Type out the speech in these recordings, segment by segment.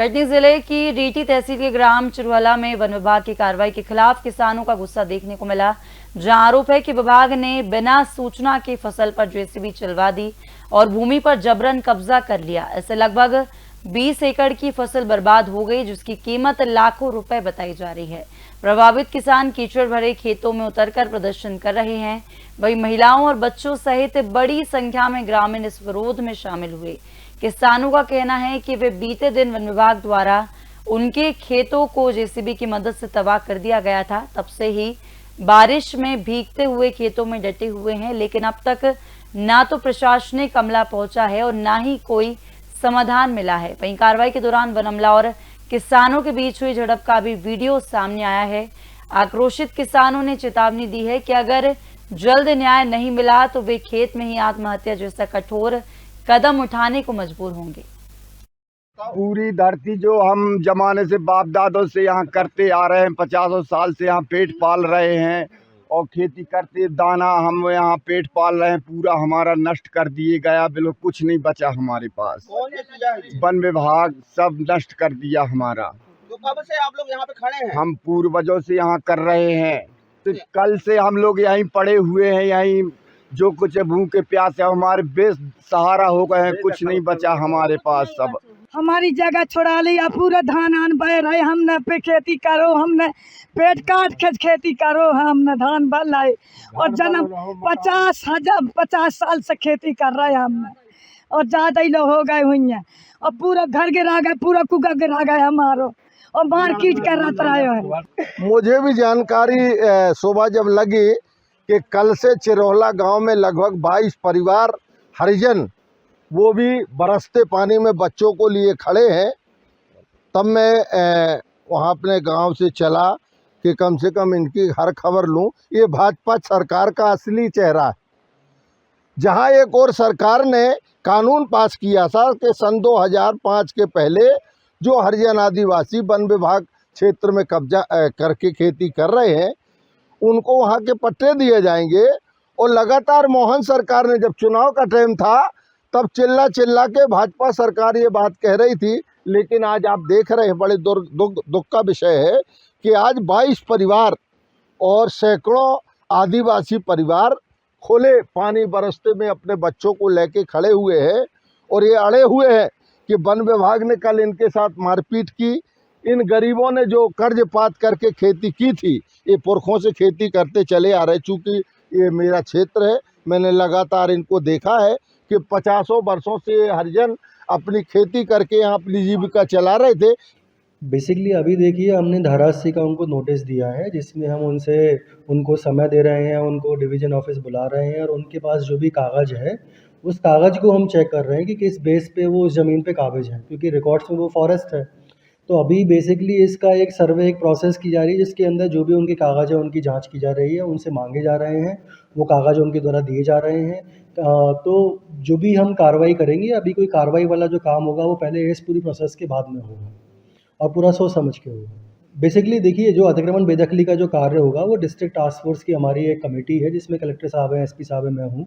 कटनी जिले की रीठी तहसील के ग्राम चिरवाला में वन विभाग की कार्रवाई के खिलाफ किसानों का गुस्सा देखने को मिला, जहां आरोप है कि विभाग ने बिना सूचना के फसल पर जेसीबी चलवा दी और भूमि पर जबरन कब्जा कर लिया। ऐसे लगभग 20 एकड़ की फसल बर्बाद हो गई, जिसकी कीमत लाखों रुपए बताई जा रही है। प्रभावित किसान कीचड़ भरे खेतों में उतरकर प्रदर्शन कर रहे हैं। वहीं महिलाओं और बच्चों सहित बड़ी संख्या में ग्रामीण इस विरोध में शामिल हुए। किसानों का कहना है कि वे बीते दिन वन विभाग द्वारा उनके खेतों को जेसीबी की मदद से तबाह कर दिया गया था। तब से ही बारिश में भीगते हुए खेतों में डटे हुए हैं, लेकिन अब तक ना तो प्रशासनिक अमला पहुंचा है और ना ही कोई समाधान मिला है। वहीं कार्रवाई के दौरान वन अमला और किसानों के बीच हुई झड़प का भी वीडियो सामने आया है। आक्रोशित किसानों ने चेतावनी दी है कि अगर जल्द न्याय नहीं मिला तो वे खेत में ही आत्महत्या जैसा कठोर कदम उठाने को मजबूर होंगे। पूरी धरती जो हम जमाने से बाप दादों से यहाँ करते आ रहे हैं, 50 साल से यहाँ पेट पाल रहे हैं और खेती करते, दाना हम यहाँ पेट पाल रहे हैं, पूरा हमारा नष्ट कर दिए गया। बिल्कुल कुछ नहीं बचा हमारे पास। वन विभाग सब नष्ट कर दिया हमारा। तो कब से आप लोग यहाँ पे खड़े हैं? हम पूर्वजों से यहाँ कर रहे हैं, तो कल से हम लोग यहीं पड़े हुए हैं। यहीं जो कुछ भूखे प्यासे हमारे बेसहारा हो गए हैं, कुछ नहीं बचा हमारे पास। सब हमारी जगह छोड़ा लिया, पूरा धान आन बह रहे, हमने पे खेती करो, हमने पेट काट के खेती करो, हमने धान बलाए और जन्म 50 साल से खेती कर रहे हैं हमने, और ज़्यादा ही लोग हो गए हुई हैं और पूरा घर गिरा गए, पूरा कुका गिरा गए हमारो और मार्केट कर रहे हैं। मुझे भी जानकारी सुबह जब लगी कि कल से चिरौला गांव में लगभग 22 परिवार हरिजन, वो भी बरसते पानी में बच्चों को लिए खड़े हैं, तब मैं वहाँ अपने गांव से चला कि कम से कम इनकी हर खबर लूं। ये भाजपा सरकार का असली चेहरा है। जहां एक और सरकार ने कानून पास किया था कि सन 2005 के पहले जो हरिजन आदिवासी वन विभाग क्षेत्र में कब्जा करके खेती कर रहे हैं, उनको वहाँ के पट्टे दिए जाएंगे। और लगातार मोहन सरकार ने, जब चुनाव का टाइम था, तब चिल्ला के भाजपा सरकार ये बात कह रही थी। लेकिन आज आप देख रहे हैं, बड़े दुख का विषय है कि आज 22 परिवार और सैकड़ों आदिवासी परिवार खुले पानी बरसते में अपने बच्चों को लेके खड़े हुए हैं और ये अड़े हुए हैं कि वन विभाग ने कल इनके साथ मारपीट की। इन गरीबों ने जो कर्ज पात करके खेती की थी, ये पुरखों से खेती करते चले आ रहे। चूँकि ये मेरा क्षेत्र है, मैंने लगातार इनको देखा है कि 50 वर्षों से हरिजन अपनी खेती करके यहाँ अपनी जीविका चला रहे थे। बेसिकली अभी देखिए, हमने धारा 80 का उनको नोटिस दिया है, जिसमें हम उनको समय दे रहे हैं, उनको डिवीज़न ऑफिस बुला रहे हैं और उनके पास जो भी कागज़ है, उस कागज़ को हम चेक कर रहे हैं कि किस बेस पे वो उस ज़मीन पे काबिज है, क्योंकि रिकॉर्ड्स में वो फॉरेस्ट है। तो अभी बेसिकली इसका एक सर्वे, एक प्रोसेस की जा रही है, जिसके अंदर जो भी उनके कागज़ है उनकी जांच की जा रही है, उनसे मांगे जा रहे हैं, वो कागज़ उनके द्वारा दिए जा रहे हैं। तो जो भी हम कार्रवाई करेंगे, अभी कोई कार्रवाई वाला जो काम होगा वो पहले इस पूरी प्रोसेस के बाद में होगा और पूरा सोच समझ के होगा। बेसिकली देखिए, जो अतिक्रमण बेदखली का जो कार्य होगा, वो डिस्ट्रिक्ट टास्क फोर्स की हमारी एक कमेटी है, जिसमें कलेक्टर साहब हैं, एसपी साहब हैं, मैं हूँ,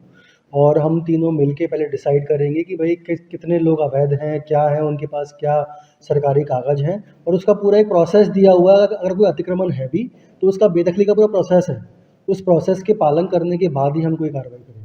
और हम तीनों मिलके पहले डिसाइड करेंगे कि भाई कितने लोग अवैध हैं, क्या है उनके पास, क्या सरकारी कागज़ हैं, और उसका पूरा एक प्रोसेस दिया हुआ है। अगर कोई अतिक्रमण है भी तो उसका बेदखली का पूरा प्रोसेस है, उस प्रोसेस के पालन करने के बाद ही हम कोई कार्रवाई करेंगे।